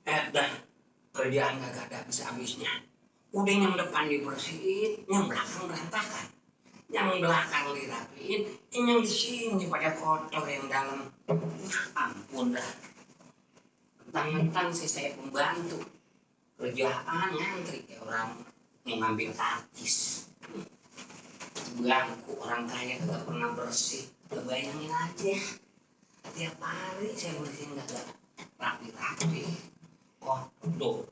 dah kerjaan gak ada habis-habisnya. Udah yang depan dibersihin, yang belakang berantakan. Yang belakang dirapiin, yang di sini pada kotor yang dalam. Ampun dah. Mentang-mentang sih saya pembantu. Kerjaan ngantri kayak orang yang ngambil artis. Bangku orang kaya gak pernah bersih. Bayangin aja. Tiap hari saya bersihin gak rapi-rapi. Kotor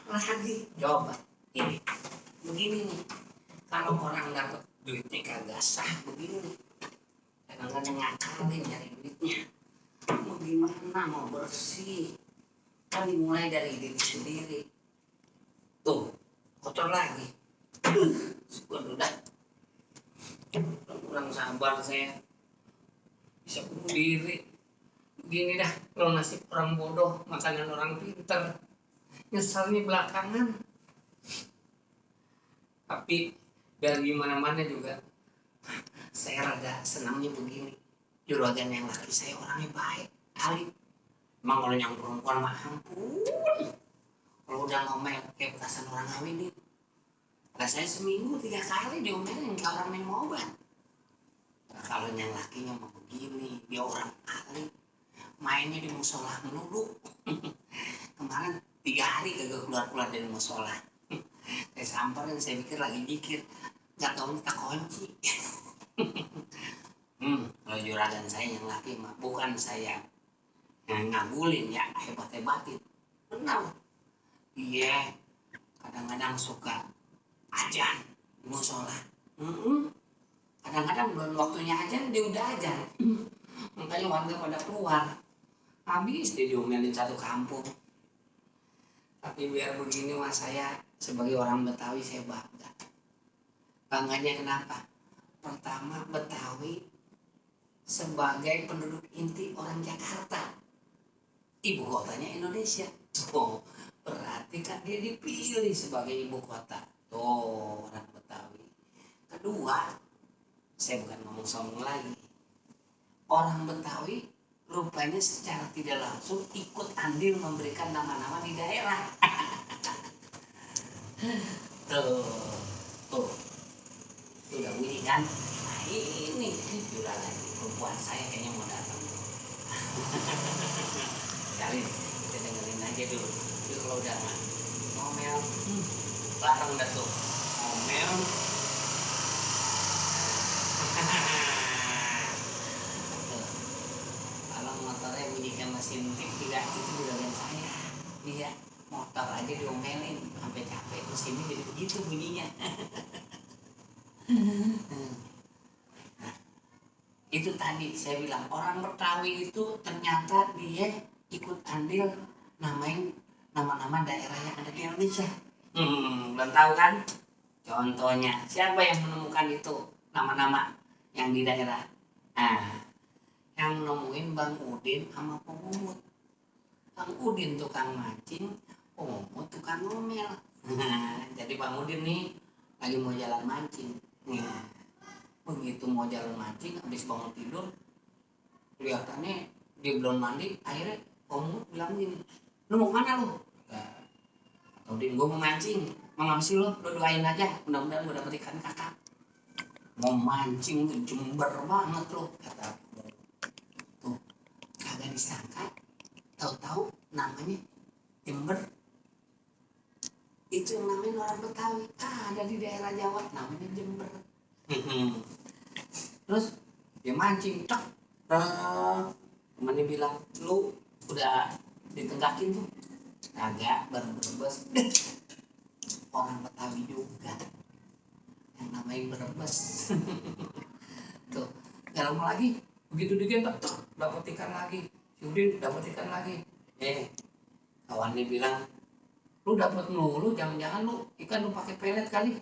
lagi. Coba ini. Begini nih. Kalau orang dapat duitnya kagak sah begini. Kadang-kadang ngakalin nyari duitnya. Mau gimana mau bersih. Kan dimulai dari diri sendiri. Tuh, kotor lagi. Waduh dah. Kurang sabar saya. Bisa bunuh diri. Begini dah, kalau nasib orang bodoh, makanan orang pintar. Nyesalnya belakangan. Tapi dari gimana-mana juga, saya rada senangnya begini. Juragan yang laki saya orangnya baik, kali. Emang kalau yang perempuan mah ampun. Kalau udah ngomel kayak bekasan orang ngawinin. Lah saya seminggu 3 kali diomelin ke orang main obat. Nah, kalau yang lakinya mau begini, dia orang ahli. Mainnya di musola melulu. Kemarin 3 hari kagak keluar-keluar dari musola. Saya samperin, saya pikir lagi dikir. Gak tau kita kunci. Kalau juragan saya yang laki mah bukan saya yang ngagulin ya, hebat-hebatin. Benar. Iya, kadang-kadang suka ajan di musola. Kadang-kadang belum waktunya ajan dia udah ajan. Makanya warga pada keluar. Habis dia diomelin satu kampung. Tapi biar begini mas, saya sebagai orang Betawi saya bangga. Bangganya kenapa? Pertama, Betawi sebagai penduduk inti orang Jakarta. Ibu kotanya Indonesia. Tuh, berarti kan dia dipilih sebagai ibu kota. Tuh, orang Betawi. Kedua, saya bukan ngomong sombong lagi. Orang Betawi rupanya secara tidak langsung ikut andil memberikan nama-nama di daerah. Tuh, udah bunyi kan? Nah ini juragan perempuan saya kayaknya mau datang. Kali kita dengerin aja dulu. Jadi kalau udah ngomel, bareng dah tuh ngomel. Kalau motornya bunyikan mesin tik tidak, itu juragan saya. Iya, motor aja diomelin sampai capek, terus ini jadi begitu bunyinya. Nah, itu tadi saya bilang orang Betawi itu ternyata dia ikut andil namain nama-nama daerah yang ada di Indonesia. Belum tahu kan? Contohnya siapa yang menemukan itu nama-nama yang di daerah? Nah, yang nemuin Bang Udin sama Pemumut. Bang Udin tukang mancing, Pemumut tukang ngomel. Jadi Bang Udin nih lagi mau jalan mancing. Begitu mau jalan mancing, habis bangun tidur, kelihatannya dia belum mandi, akhirnya Pemumut bilang gini, lu mau mana lu? Kata Udin, gue mau mancing. Mau ngapa sih lu doain aja, mudah-mudahan gue dapet ikan kakap. Mau mancing tuh Jember banget lo, kata tuh, kagak disangka, tahu-tahu namanya Jember. Itu yang namanya orang Betawi, ada di daerah Jawa namanya Jember. Terus dia mancing, cok, temannya bilang, lu udah ditenggakin tuh? Kagak, baru berbes. Orang Betawi juga yang namanya Brebes. Tuh, gak lama lagi begitu digendong dapat ikan lagi. Si Udin dapat ikan lagi. Kawannya bilang, lu dapat mulu, jangan-jangan lu ikan lu pakai pelet kali.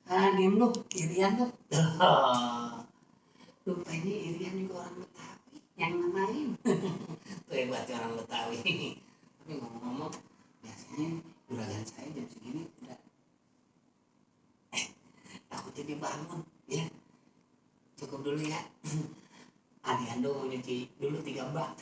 Diem lu, irian lu. Rupanya irian juga orang Betawi yang namain. Tuh hebat orang Betawi. Tapi ngomong-ngomong, biasanya juragan saya jam segini udah takutnya dia bangun ya. Cukup dulu ya. Adiando mau nyuci dulu 3 bak.